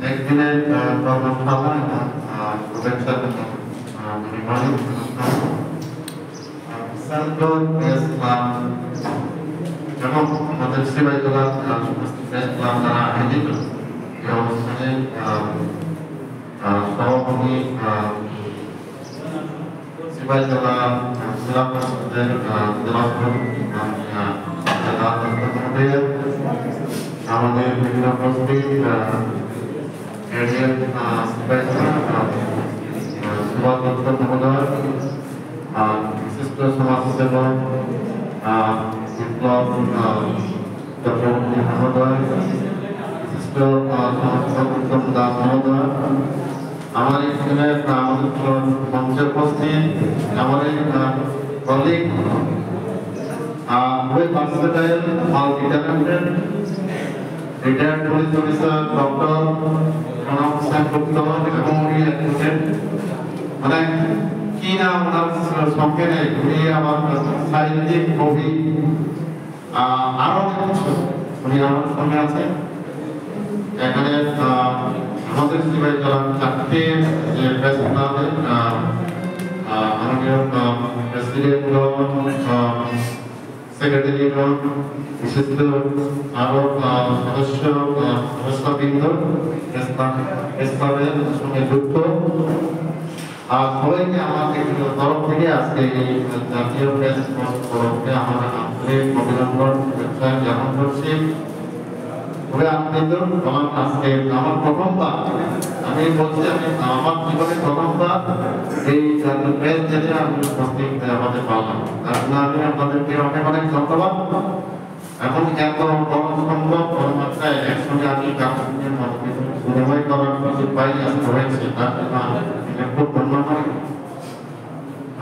একদিনের কর্মশালা এবং শুভেচ্ছা বিনিময় প্রেস ক্লাব এবং আমাদের সিপাহীজলা প্রেস ক্লাব দ্বারা আয়োজিত এই অনুষ্ঠানে সভাপতি সিপাহীজলা জেলা পরিষদের জেলা সভাপতি আমাদের বিভিন্ন উপস্থিত সুভাষ দত্ত মহোদয়, বিশিষ্ট সমাজসেবক বিপ্লব চক্রবর্তী মহোদয়, বিশিষ্ট সমাজসেবক উত্তম দাস মহোদয়, আমার এখানে আমাদের মঞ্চে উপস্থিত আমাদের colleague versatile, multi-talented, retired police officer, Dr. Pranab Hussain Gupta, এবং উনি অ্যাডভোকেট মানে কি না ওনার সঙ্গে নেই উনি আমার সাহিত্যিক কবি আরো অনেক কিছু উনি আমার সঙ্গে আছেন এখানে আমাদের সিপাহীজলার চারটে যে প্রেস ক্লাবে মাননীয় প্রেসিডেন্ট সেক্রেটারি বিশিষ্ট আরো সদস্যবৃন্দ ক্লাবের সঙ্গে যুক্ত সবাইকে আমাদের তরফ থেকে আজকে এই জাতীয় প্রেস তরফে আমরা আন্তরিক অভিনন্দন শুভেচ্ছা জ্ঞাপন করছি। খুবই আনন্দিত আমার আজকে আমার প্রথমবার আমি বলছি আমি আমার জীবনে প্রথমবার এই জাতীয় প্রেস যেতে আমি উপস্থিত আমাদের পারলাম তার জন্য আমি আপনাদেরকে অনেক অনেক ধন্যবাদ। এখন এত বড় সম্ভব মাত্রায় একসঙ্গে আমি বিনিময় করার সুযোগ পাই আজকে হয়েছে তার জন্য আমি খুব ধন্যবাদ।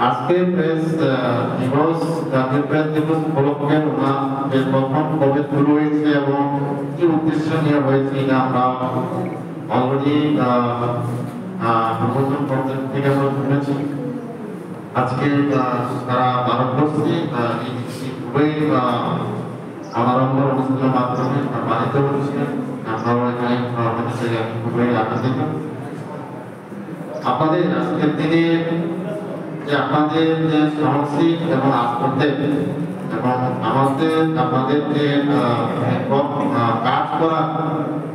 আজকে প্রেস দিবস জাতীয় প্রেস দিবস উপলক্ষে ওনাদের প্রথম কবে শুরু হয়েছে এবং কি উদ্দেশ্য নিয়ে হয়েছে এটা আমরা অলরেডি প্রশাসন পর্যায় থেকে আমরা শুনেছি। আজকে সারা ভারতবর্ষে এই খুবই অনারম্ভ অনুষ্ঠানের মাধ্যমে পালিত হচ্ছে। আমরাও এখানে খুবই আনন্দিত। আপনাদের আজকের দিনে যে আপনাদের যে সাহসিক এবং আত্মত্যাগ এবং আমাদের যে কাজ করার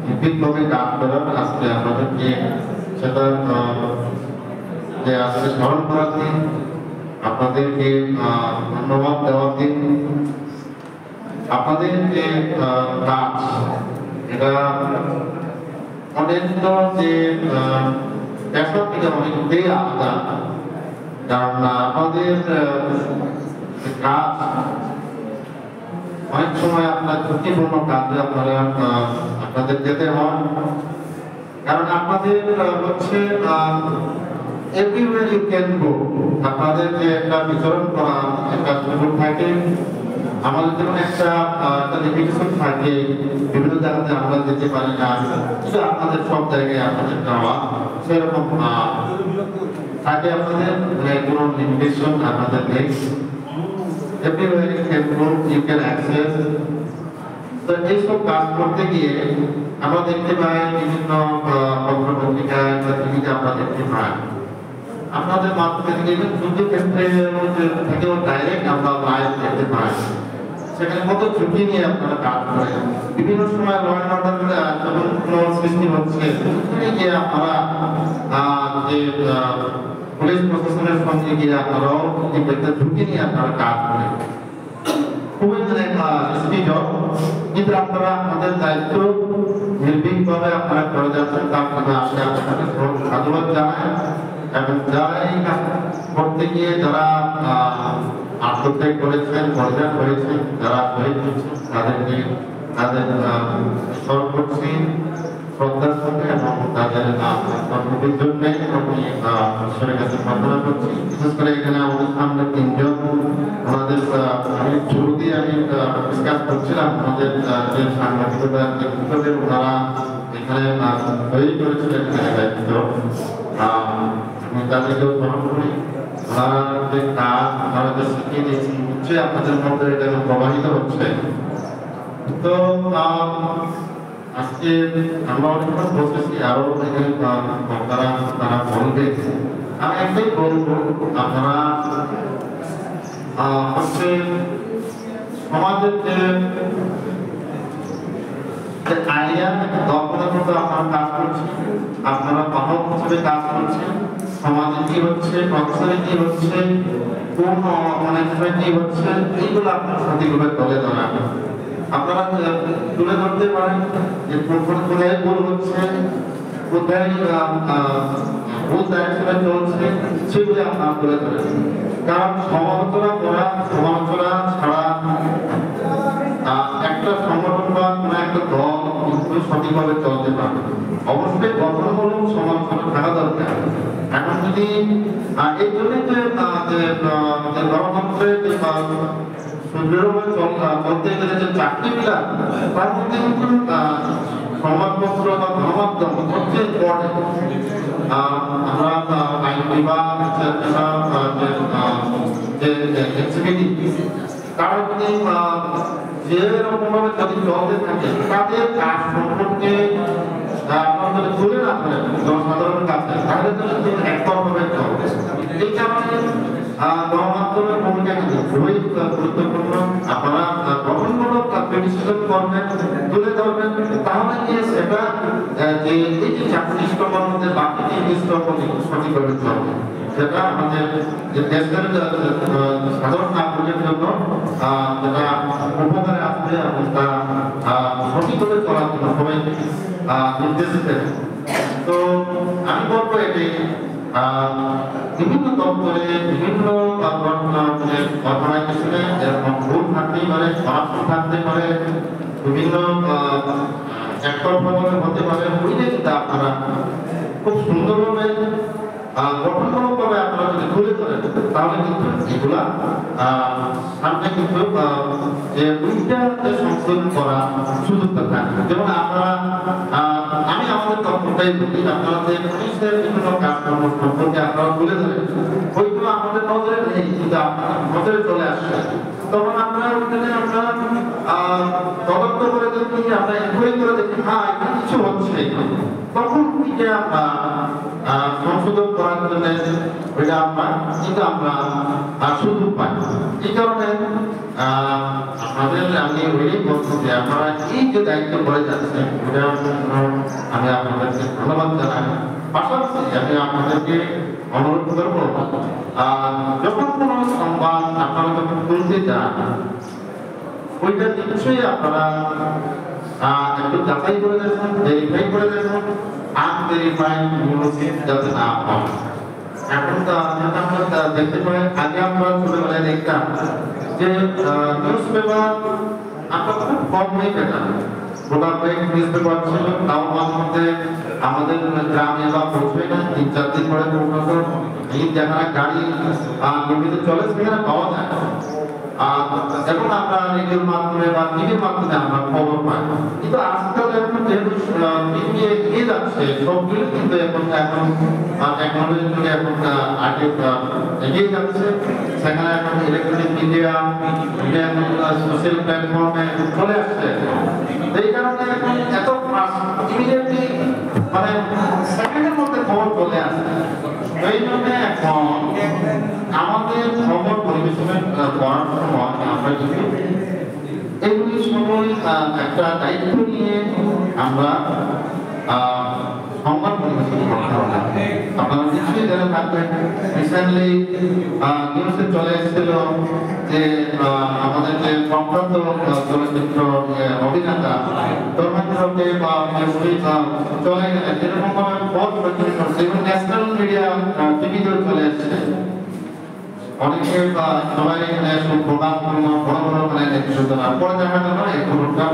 নির্ভীকভাবে কাজ করার আজকে আপনাদেরকে সেটা যে আজকে স্মরণ করার দিন আপনাদেরকে ধন্যবাদ দেওয়ার দিন। আপনাদের যে কাজ এটা অনেক যে পেশা থেকে অনেকটাই আলাদা কারণ আমাদের কাজ অনেক সময় আপনার ঝুঁকিপূর্ণ কাজে আপনাদের যেতে হয় কারণ আপনাদের হচ্ছে এভরিওয়্যার ইউ ক্যান গো আপনাদের যে একটা বিচরণ করা একটা সুযোগ থাকে আমাদের যেমন একটা লিমিটেশন থাকে বিভিন্ন জায়গাতে আমরা যেতে পারি না কিন্তু আপনাদের সব জায়গায় আপনাদের যাওয়া সেরকম থাকে আপনাদের কোনো লিমিটেশন আপনাদের নেই everywhere you can go you can access তো এইসব কাজ করতে গিয়ে আমরা দেখতে পাই বিভিন্ন পত্র-পত্রিকায় বা টিভিতে আমরা দেখতে পাই আপনাদের মাধ্যমে থেকে যুদ্ধ ক্ষেত্রে থেকেও ডাইরেক্ট আমরা লাইভ দেখতে পাই সেখানে কত ঝুঁকি নিয়ে আপনারা কাজ করেন বিভিন্ন সময় ল অ্যান্ড অর্ডার যখন কোনো সৃষ্টি হচ্ছে সেখানে গিয়ে আপনারা যে পুলিশ প্রশাসনের সঙ্গে গিয়ে আপনারাও একটা ঝুঁকি নিয়ে আপনারা কাজ করেন খুবই রিস্কি জব কিন্তু আপনারা আপনাদের দায়িত্ব নির্ভীকভাবে আপনারা করে যাচ্ছেন তার জন্য আমি আপনাদের সাধুবাদ জানাই এবং যারা এই কাজ করতে গিয়ে যারা আত্মত্যাগ করেছেন বলিদান করেছেন যারা শহীদ হয়েছেন তাদের স্মরণ করছি শ্রদ্ধার সঙ্গে এবং তাদের কর্মটির জন্য আমি ঈশ্বরের কাছে প্রার্থনা করছি। বিশেষ করে এখানে আমাদের সামনে তিনজন আমাদের আমি শুরুতেই আমি ডিসকাস করছিলাম আমাদের যে সাংবাদিকতার যে বিষয়দের ওনারা এখানে তৈরি করেছিলেন দায়িত্ব আমি তাদেরকেও স্মরণ করি ওনারা যে কাজ ওনারা যে শিখিয়ে দিয়েছেন হচ্ছে আপনাদের মধ্যে এটা প্রবাহিত হচ্ছে। তো আজকে আমরা অনেকটা বলতেছি আরো এখানে তারা বলবে, আমি একটাই বলবো আপনারা হচ্ছে সমাজের যে আইডিয়া দক্ষতার মতো আপনারা কাজ করছেন, আপনারা বাহক হিসেবে কাজ করছেন, সমাজে কি হচ্ছে, প্রফেশনে কি হচ্ছে, কোন অনেক কি হচ্ছে, এইগুলো আপনার সঠিকভাবে তুলে ধরা। আপনারা তুলে ধরতে পারেন যে কোথায় ভুল হচ্ছে, কোথায় ভুল ডাইরেকশনে চলছে, সেগুলি আপনারা তুলে ধরেন। কারণ সমালোচনা করা, সমালোচনা ছাড়া একটা সংগঠন বা কোনো একটা দল কিন্তু সঠিকভাবে চলতে পারে। অবশ্যই গঠনমূলক সমালোচনা থাকা দরকার। এখন যদি এই জন্যই যে গণতন্ত্রের সুদৃঢ়ভাবে চলতে গেলে যে চাকরি পিলার, তার মধ্যে কিন্তু সংবাদপত্র বা গণমাধ্যম সবচেয়ে ইম্পর্টেন্ট। আমরা আইন বিভাগ, তারা যদি যেরকমভাবে যদি চলতে থাকে তাদের কাজ সম্পর্কে আপনাদের তুলে না ধরেন জনসাধারণের কাছে, তাহলে কিন্তু একতরফাভাবে চলবে। এই কারণে গণমাধ্যমের ভূমিকা কিন্তু খুবই গুরুত্বপূর্ণ। আপনারা গঠনমূলক ক্রিটিসিজম করবেন, তুলে ধরবেন, তাহলে কি সেটা যে এই যে চাকরি স্তরের মধ্যে বাকি তিনটি স্তর সঠিকভাবে চলবে, সেটা আমাদের যে দেশের সাধারণ নাগরিকের জন্য যেটা উপকারে আসবে এবং তা সঠিকভাবে চলার জন্য সবাই নির্দেশিত। তো আমি বলবো এটি বিভিন্ন দপ্তরে বিভিন্ন অর্গানাইজেশনে এরকম ভুল থাকতেই পারে, করাপশন থাকতে পারে, বিভিন্ন একতরফাভাবে হতে পারে। ওইটা কিন্তু আপনারা খুব সুন্দরভাবে গঠনমূলকভাবে আপনারা যদি তুলে ধরেন, তাহলে কিন্তু এগুলা সামনে কিন্তু যে উইটাতে সংশোধন করা সুযোগটা থাকবে। যেমন আপনারা আমি আমাদের তথ্যটাই বলি, আপনারা যে পুলিশের বিভিন্ন কাজকর্ম সম্পর্কে আপনারা তুলে ধরেন, ওইগুলো আমাদের নজরে নেই, কিন্তু আপনার নজরে চলে আসছে। তখন আমরা ওইখানে আমরা তদন্ত করে দেখি, আমরা এনকোয়ারি করে দেখি, হ্যাঁ এখানে কিছু হচ্ছে, তখন এটা আমরা সংশোধন করার জন্য ওইটা আমরা কিন্তু আমরা সুযোগ পাই। এই কারণে আপনাদের আমি ওইটাই বলছি যে আপনারা এই যে দায়িত্ব করে যাচ্ছেন, ওইটা আমি আপনাদেরকে ধন্যবাদ জানাই। পাশাপাশি আমি আপনাদেরকে অনুরোধ করবো, যখন কোনো সংবাদ আপনারা যখন তুলতে যান, ওইটা নিশ্চয়ই আপনারা একটু যাচাই করে দেখুন, ভেরিফাই করে দেখুন, আনভেরিফাইড নিউজ যাতে না হয়। এখন আমরা দেখতে পাই, আগে আমরা ছোটবেলায় দেখতাম যে নিউজ পেপার আমরা খুব কমই পেতাম, গোটা কয়েক নিউজ পেপার ছিল, তাও মাঝে মধ্যে আমাদের গ্রামে বা পৌঁছবে না, 3-4 দিন পরে পৌঁছাতো। এই যেখানে গাড়ি নিয়মিত চলে সেখানে পাওয়া যায়। এখন আমরা রেডিওর মাধ্যমে বা টিভির মাধ্যমে আমরা খবর পাই, কিন্তু আজকাল এখন যেহেতু টিভি এগিয়ে যাচ্ছে, সবগুলো কিন্তু এখন টেকনোলজির যুগে এখন আগে এগিয়ে যাচ্ছে। সেখানে এখন ইলেকট্রনিক মিডিয়া এখন সোশ্যাল প্ল্যাটফর্মে চলে আসছে। এই কারণে এখন এত ইমিডিয়েটলি মানে সেকেন্ডের মধ্যে খবর চলে আসছে। এই জন্য এখন আমাদের খবর পরিবেশনের করার সময় আমরা যদি এগুলি সময় একটা দায়িত্ব নিয়ে আমরা সংবাদ পরিবেশন করতে হবে। আপনারা নিশ্চয়ই জেনে থাকবেন, রিসেন্টলি নিউজে চলে এসেছিল যে আমাদের যে সম্প্রান্ত চলচ্চিত্র অভিনেতা ধর্মেন্দ্রকে বা চলে গেলেন, যেরকম ভাবে পথ প্রচলিত হচ্ছে এবং ন্যাশনাল মিডিয়া টিভিতেও চলে এসেছে। অনেকে সবাই এখানে প্রোগ্রাম বড় বড় মানে পরে দেখা গেল এই খবরটা,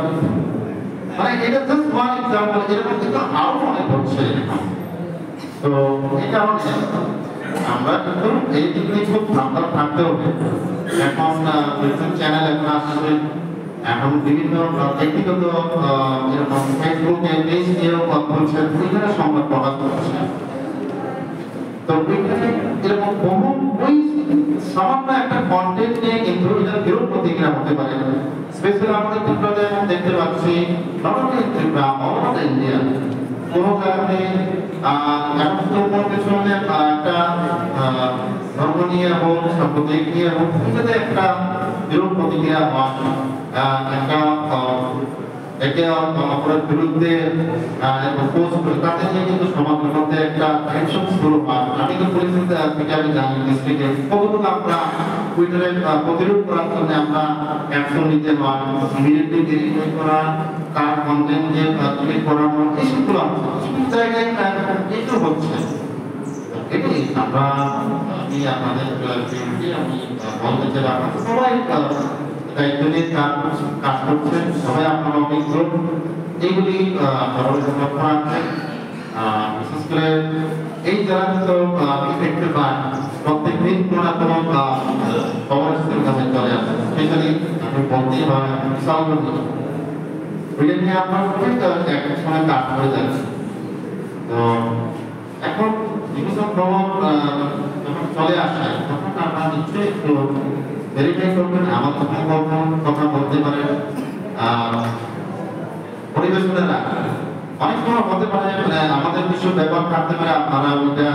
মানে এটা জাস্ট ওয়ান এক্সাম্পল, এরকম কিন্তু আরো অনেক হচ্ছে। তো এই কারণে আমরা কিন্তু এই দিক নিয়ে খুব সাবধান থাকতে হবে। এখন ইউটিউব চ্যানেল এখন আসছে, এখন বিভিন্ন ব্যক্তিগত এরকম ফেসবুকে পেজ দিয়েও বলছে, ওইখানে সংবাদ প্রকাশ করছে। তো ওইখানে এরকম বহু সামান্য একটা কন্টেন্ট নিয়ে কিন্তু এটা বিরূপ প্রতিক্রিয়া হতে পারে। স্পেশালি আমাদের ত্রিপুরাতে এখন দেখতে পাচ্ছি not only Tripura, all over India কোনো কারণে এখন তো কোনো পেছনে একটা ধর্ম নিয়ে হোক, সাম্প্রদায়িক নিয়ে হোক, এটাতে একটা বিরূপ প্রতিক্রিয়া হয়, একটা একে অপরের বিরুদ্ধে পোস্ট করে তাতে নিয়ে কিন্তু সমাজের মধ্যে একটা টেনশন শুরু হয়। আমি তো পরিস্থিতি থেকে আমি জানি ডিস্ট্রিক্টে কতটুকু আমরা টুইটারে প্রতিরোধ করার জন্য আমরা অ্যাকশন নিতে হয়, ইমিডিয়েটলি ভেরিফাই করা, তার কন্টেন্ট যে ডিলিট করানো, এইসবগুলো কিছু জায়গায় এইটা হচ্ছে। এটাই আমরা আমি আপনাদের আমি বলতে চাই আপনারা সবাই দায়িত্ব নিয়ে কাজ করছেন, সবাই আপনারা অভিজ্ঞ, এইগুলি আপনারা লক্ষ্য রাখবেন। বিশেষ করে এই যারা তো দেখতে পান প্রত্যেক দিন কোনো না কোনো খবরের কাছে চলে আসে, স্পেশালি আমি বলতেই হয় বিশাল ওইটা নিয়ে আপনার এক সময় কাজ করে যাচ্ছে। তো এখন বিভিন্ন খবর যখন চলে আসে তখন আপনারা নিশ্চয়ই একটু ভেরিফাই করবেন, আমার কথা বলতে পারেন, পরিবেশনে রাখবেন। অনেক সময় হতে পারে আমাদের কিছু ব্যাপার থাকতে পারে, আপনারা ওইটা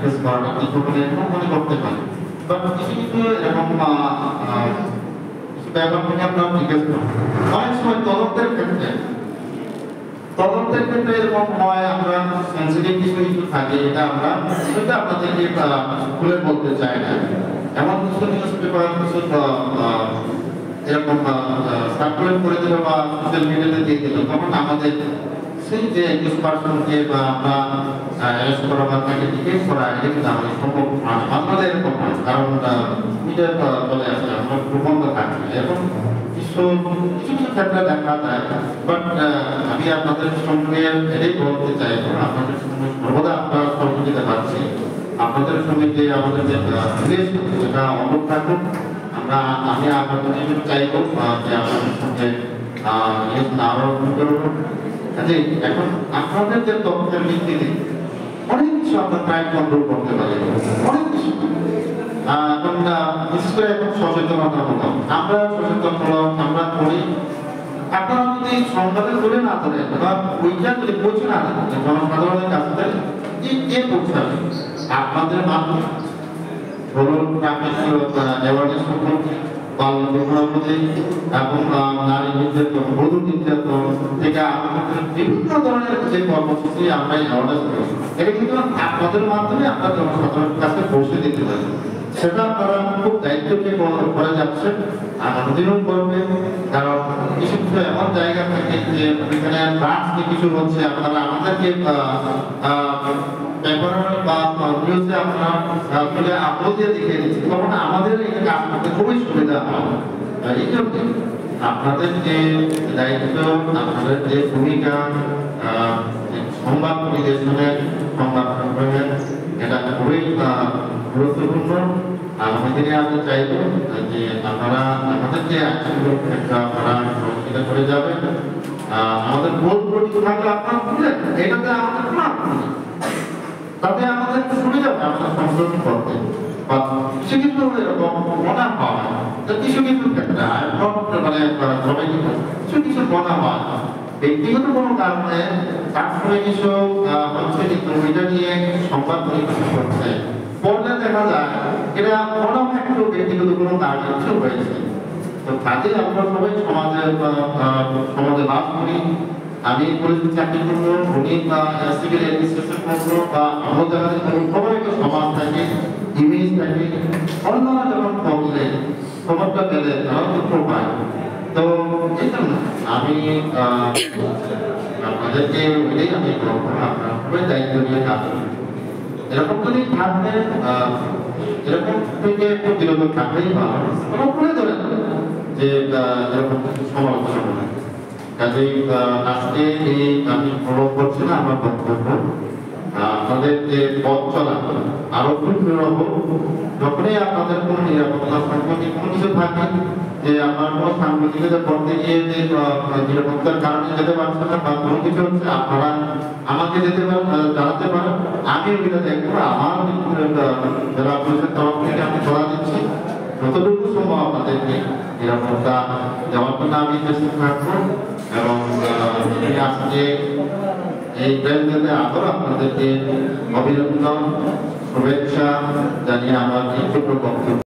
ফেস করাটা কিছু মনে করতে পারেন, বাট কিছু কিছু এরকম ব্যাপার থেকে আপনারা জিজ্ঞেস করবেন। অনেক সময় তদন্তের ক্ষেত্রে এরকম হয়, আমরা সেন্সিটিভ কিছু ইস্যু থাকে, এটা আমরা সেটা আপনাদেরকে খুলে বলতে চাই না। এমন কিছু নিউজ পেপার কিছু এরকম সার্কুলেট করে দিল বা সোশ্যাল মিডিয়াতে দিয়ে দিল, তখন আমাদের সেই যে কিছু পার্সনকে বা আমরা অ্যারেস্ট করা বা তাকে ডিটেইন করা, এটা কিন্তু আমাদের সম্ভব আমাদের এরকম হয়, কারণ মিডিয়া চলে আসে, আমরা প্রবন্ধ থাকি। এখন কিছু কিছু ক্ষেত্রে দেখা যায়, বাট আমি আপনাদের সঙ্গে এটাই বলতে চাই, আপনাদের সঙ্গে সর্বদা আপনারা সহযোগিতা পাচ্ছি, আপনাদের সঙ্গে যে আমাদের যে রিলেশন সেটা অমর থাকুক। আমি আপনাদের চাইবো যে আপনাদের সঙ্গে আরো এখন আপনাদের যে তথ্যের ভিত্তিতে অনেক কিছু আপনার ক্রাইম কন্ট্রোল করতে পারে, অনেক কিছু। এখন বিশেষ করে এখন সচেতনতা হলো, আমরা সচেতন হলো, আমরা করি। আপনারা যদি সংবাদে তুলে না ধরেন বা ওইটা যদি পৌঁছে না দেন জনসাধারণের কাছে, কে পৌঁছাবে? আপনাদের মাধ্যমে ধরুন অ্যাওয়ারনেস করুন, বাল্য বিবাহবতী এবং নারী নির্যাতন, বধূ নির্যাতন থেকে আমাদের বিভিন্ন ধরনের যে কর্মসূচি আমরা অ্যাওয়ারনেস করি, এটা কিন্তু আপনাদের মাধ্যমে আমরা জনসাধারণের কাছে পৌঁছে দিতে পারি। সেটা আপনারা খুব দায়িত্ব নিয়ে করে যাচ্ছেন, আগামীদিনও করবে। কারণ কিছু কিছু এমন জায়গা থাকে যে এখানে ড্রাগস নিয়ে কিছু হচ্ছে, আপনারা আমাদেরকে পেপার বা নিউজে আপনারা আপলোড দিয়ে দেখিয়ে দিচ্ছি, তখন আমাদের এই কাজ করতে খুবই সুবিধা হয়। এই জন্য আপনাদের যে দায়িত্ব, আপনাদের যে ভূমিকা সংবাদ পরিবেশনের, সংবাদ সংগ্রহের, এটা খুবই গুরুত্বপূর্ণ। আগামী দিনে আমি চাইব যে আপনারা আমাদের যে অ্যাকশনগুলো আপনারা সহযোগিতা করে যাবেন। আমাদের বোর্ড প্রতি থাকলে আপনারা বুঝলেন, এটাতে আমাদের তাতে আমাদের একটু সুবিধা হয় আমাদের সংশোধন করতে। কিছু কিছু এরকম মনে হয় কিছু কিছু ক্ষেত্রে মানে সবাই কিছু কিছু মনে হয় ব্যক্তিগত কোনো কারণে তার সঙ্গে কিছু হচ্ছে কিন্তু ওইটা নিয়ে সংবাদ পরিবেশন করছে, পড়লে দেখা যায় এটা মনে হয় একটু ব্যক্তিগত কোনো কারণে কিছু হয়েছে। তো কাজে আমরা সবাই সমাজে বাস করি। আমি পরিচিত চাকরি করবো, উনি সিভিল অ্যাডমিনিস্ট্রেশন করবো বা অন্য জায়গায় সবাই একটা সমাজ থাকে, ইমেজ থাকে, অন্যরা যখন বললে খবরটা পেলে তারা দুঃখ পায়। তো এই জন্য আমি আপনাদেরকে ওইটাই আমি বলবো, আপনারা সবাই দায়িত্ব নিয়ে কাজ করবেন। এরকম যদি থাকলে এরকম থেকে একটু বিরত থাকলেই ভালো, কোনো করে ধরে যে এরকম সমালোচনা করে। কাজেই আজকে এই আমি ফলো করছি না আমার বক্তব্য, আপনাদের যে পথ চলা আরো খুব হোক, যখনই আপনাদের কোনো নিরাপত্তা সম্পর্কে কোনো কিছু থাকে যে আপনার কোনো সাংবাদিকতা করতে গিয়ে যে নিরাপত্তার কারণে যেতে পারছেন না বা কোনো কিছু হচ্ছে, আপনারা আমাকে জানাতে পারেন, আমি ওইটা দেখবো। আমার যারা পুলিশের তরফ থেকে আমি ধরা দিচ্ছি, যতটুকু সম্ভব আপনাদেরকে নিরাপত্তা দেওয়ার জন্য আমি চেষ্টা থাকবো। এবং আজকে এই প্রেসে আবার আপনাদেরকে অভিনন্দন, শুভেচ্ছা জানিয়ে আমার এই ছোট বক্তব্য